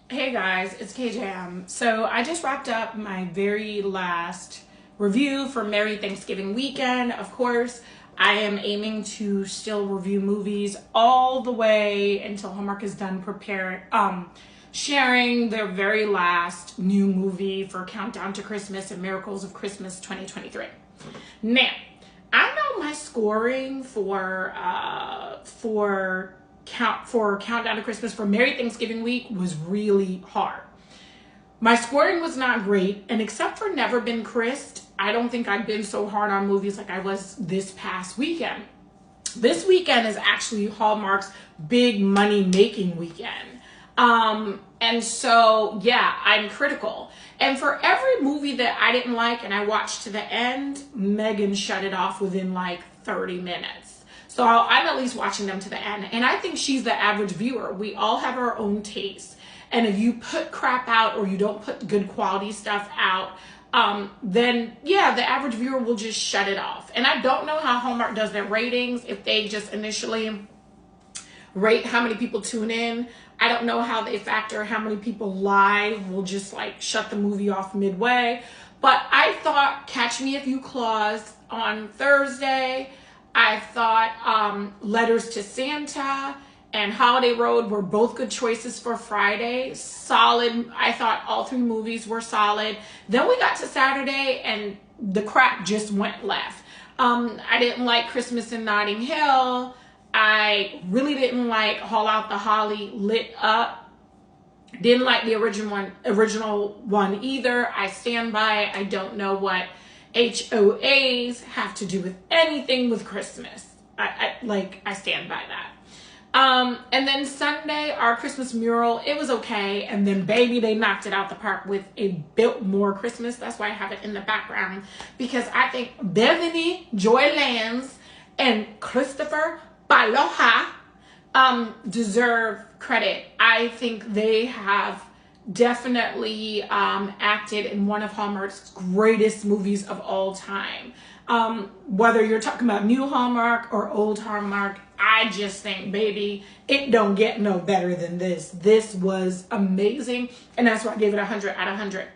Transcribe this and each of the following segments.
Hey guys, it's KJM. So I just wrapped up my very last review for Merry Thanksgiving weekend. Of course, I am aiming to still review movies all the way until Hallmark is done sharing their very last new movie for Countdown to Christmas and Miracles of Christmas 2023. Now, I know my scoring for Countdown to Christmas for Merry Thanksgiving week was really hard. My scoring was not great, and except for Never Been Christ, I don't think I've been so hard on movies like I was this past weekend. This weekend is actually Hallmark's big money making weekend. And so, yeah, I'm critical. And for every movie that I didn't like and I watched to the end, Megan shut it off within like 30 minutes. So I'm at least watching them to the end. And I think she's the average viewer. We all have our own taste. And if you put crap out or you don't put good quality stuff out, then yeah, the average viewer will just shut it off. And I don't know how Hallmark does their ratings, if they just initially rate how many people tune in. I don't know how they factor how many people live will just like shut the movie off midway. But I thought Catch Me If You Claus on Thursday. I thought Letters to Santa and Holiday Road were both good choices for Friday. Solid. I thought all three movies were solid. Then we got to Saturday and the crap just went left. I didn't like Christmas in Notting Hill. I really didn't like Haul Out the Holly Lit Up. Didn't like the original one either. I stand by it. I don't know what HOAs have to do with anything with Christmas. I stand by that. And then Sunday, our Christmas mural, it was okay. And then baby, they knocked it out the park with a Biltmore Christmas. That's why I have it in the background, because I think Bethany Joy Lands and Christopher Baloha deserve credit. I think they have definitely acted in one of Hallmark's greatest movies of all time. Whether you're talking about new Hallmark or old Hallmark, I just think, baby, it don't get no better than this. This was amazing, and that's why I gave it 100 out of 100.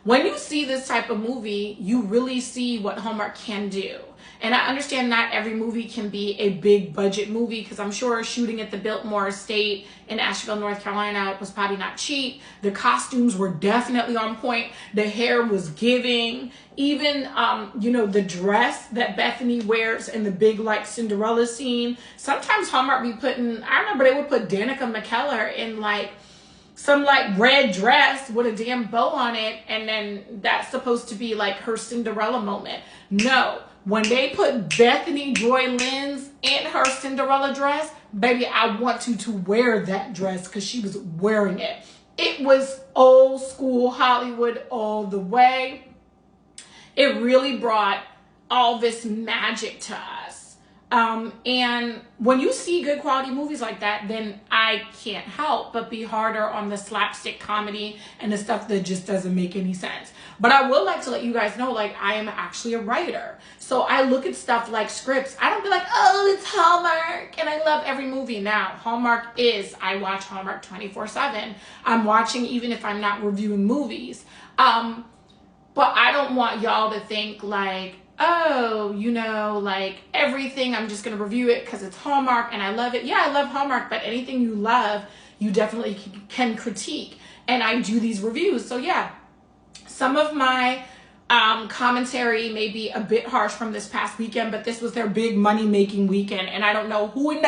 When you see this type of movie, you really see what Hallmark can do. And I understand not every movie can be a big budget movie, because I'm sure shooting at the Biltmore Estate in Asheville, North Carolina was probably not cheap. The costumes were definitely on point. The hair was giving. Even, the dress that Bethany wears in the big like Cinderella scene. Sometimes Hallmark be putting, I remember they would put Danica McKellar in like some like red dress with a damn bow on it, and then that's supposed to be like her Cinderella moment. No. When they put Bethany Joy Lenz in her Cinderella dress, baby, I want you to wear that dress, because she was wearing it. It was old school Hollywood all the way. It really brought all this magic to us. And when you see good quality movies like that, then I can't help but be harder on the slapstick comedy and the stuff that just doesn't make any sense. But I would like to let you guys know, like, I am actually a writer. So I look at stuff like scripts. I don't be like, oh, it's Hallmark and I love every movie. Now, I watch Hallmark 24/7. I'm watching even if I'm not reviewing movies. But I don't want y'all to think like, oh, like everything, I'm just going to review it because it's Hallmark and I love it. Yeah, I love Hallmark, but anything you love, you definitely can critique. And I do these reviews. So yeah, some of my commentary may be a bit harsh from this past weekend, but this was their big money making weekend. And I don't know who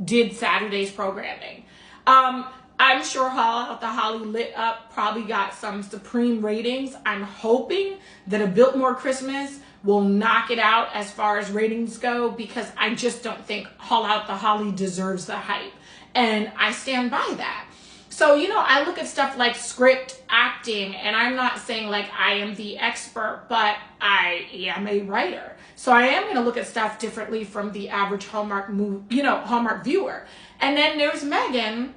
did Saturday's programming. I'm sure Haul Out the Holly Lit Up probably got some supreme ratings. I'm hoping that a Biltmore Christmas will knock it out as far as ratings go, because I just don't think Haul Out the Holly deserves the hype. And I stand by that. So, I look at stuff like script, acting, and I'm not saying like I am the expert, but I am a writer. So I am going to look at stuff differently from the average Hallmark Hallmark viewer. And then there's Megan,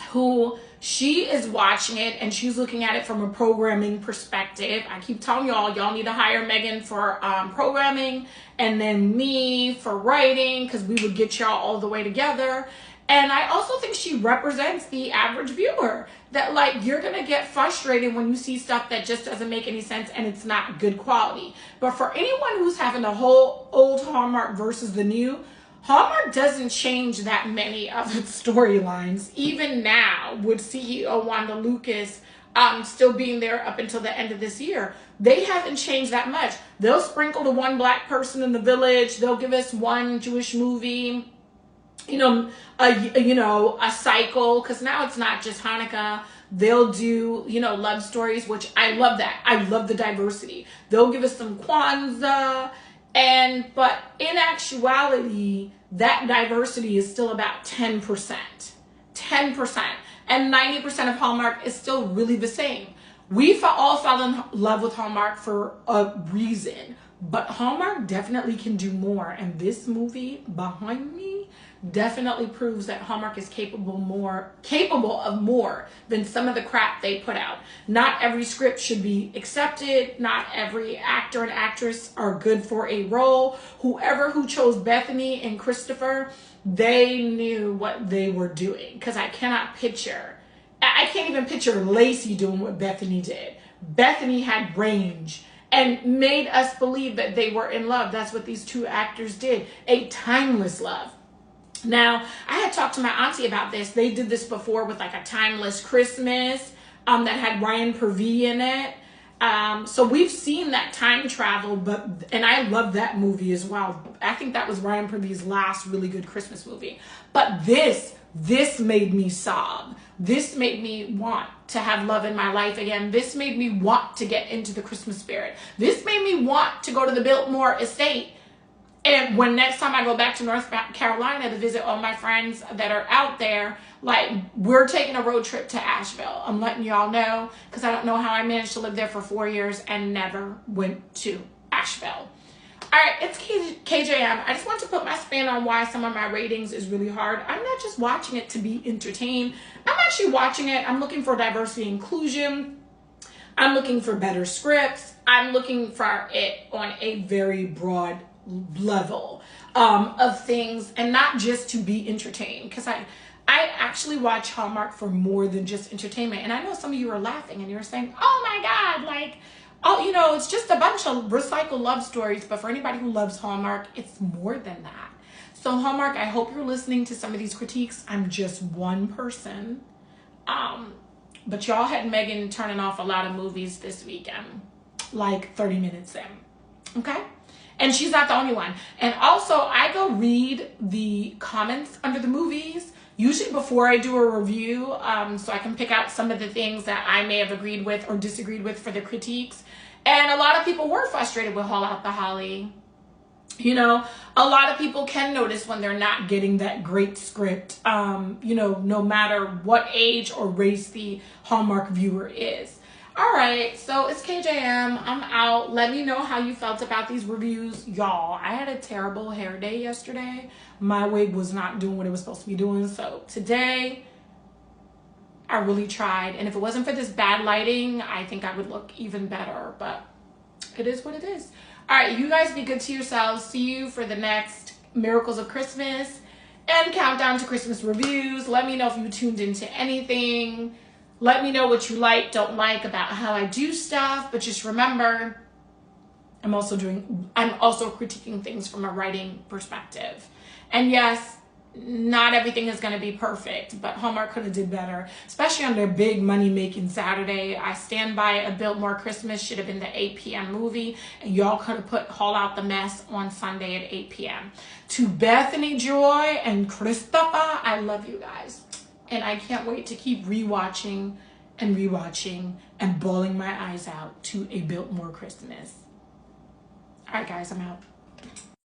who she is watching it and she's looking at it from a programming perspective. I keep telling y'all need to hire Megan for programming, and then me for writing, because we would get y'all all the way together. And I also think she represents the average viewer. That like you're gonna get frustrated when you see stuff that just doesn't make any sense and it's not good quality. But for anyone who's having the whole old Hallmark versus the new, Hallmark doesn't change that many of its storylines. Even now, with CEO Wanda Lucas still being there up until the end of this year, they haven't changed that much. They'll sprinkle the one black person in the village. They'll give us one Jewish movie. A cycle, because now it's not just Hanukkah. They'll do, love stories, which I love that. I love the diversity. They'll give us some Kwanzaa, but in actuality, that diversity is still about 10%. 10%. And 90% of Hallmark is still really the same. We all fell in love with Hallmark for a reason, but Hallmark definitely can do more. And this movie behind me definitely proves that Hallmark is capable of more than some of the crap they put out. Not every script should be accepted. Not every actor and actress are good for a role. Who chose Bethany and Christopher, they knew what they were doing. Because I can't even picture Lacey doing what Bethany did. Bethany had range and made us believe that they were in love. That's what these two actors did. A timeless love. Now, I had talked to my auntie about this. They did this before with like a timeless Christmas that had Ryan Purvey in it. So we've seen that time travel, and I love that movie as well. I think that was Ryan Purvey's last really good Christmas movie. But this made me sob. This made me want to have love in my life again. This made me want to get into the Christmas spirit. This made me want to go to the Biltmore estate. And when next time I go back to North Carolina to visit all my friends that are out there, like we're taking a road trip to Asheville. I'm letting y'all know because I don't know how I managed to live there for 4 years and never went to Asheville. All right, it's KJM. I just want to put my spin on why some of my ratings is really hard. I'm not just watching it to be entertained. I'm actually watching it. I'm looking for diversity and inclusion. I'm looking for better scripts. I'm looking for it on a very broad level of things and not just to be entertained, because I actually watch Hallmark for more than just entertainment. And I know some of you are laughing and you're saying, oh my God, like, oh, it's just a bunch of recycled love stories. But for anybody who loves Hallmark, it's more than that. So Hallmark, I hope you're listening to some of these critiques. I'm just one person. But y'all had Megan turning off a lot of movies this weekend, like 30 minutes in. Okay? And she's not the only one. And also, I go read the comments under the movies, usually before I do a review, so I can pick out some of the things that I may have agreed with or disagreed with for the critiques. And a lot of people were frustrated with Haul Out the Holly. A lot of people can notice when they're not getting that great script, no matter what age or race the Hallmark viewer is. All right, so it's KJM. I'm out. Let me know how you felt about these reviews. Y'all, I had a terrible hair day yesterday. My wig was not doing what it was supposed to be doing. So today, I really tried. And if it wasn't for this bad lighting, I think I would look even better. But it is what it is. All right, you guys be good to yourselves. See you for the next Miracles of Christmas and Countdown to Christmas reviews. Let me know if you tuned into anything. Let me know what you like, don't like about how I do stuff. But just remember, I'm also critiquing things from a writing perspective. And yes, not everything is going to be perfect, but Hallmark could have did better, especially on their big money-making Saturday. I stand by A Biltmore Christmas should have been the 8 p.m. movie, and y'all could have put Haul Out the Mess on Sunday at 8 p.m. To Bethany Joy and Christopher, I love you guys. And I can't wait to keep rewatching and bawling my eyes out to A Biltmore Christmas. All right, guys, I'm out.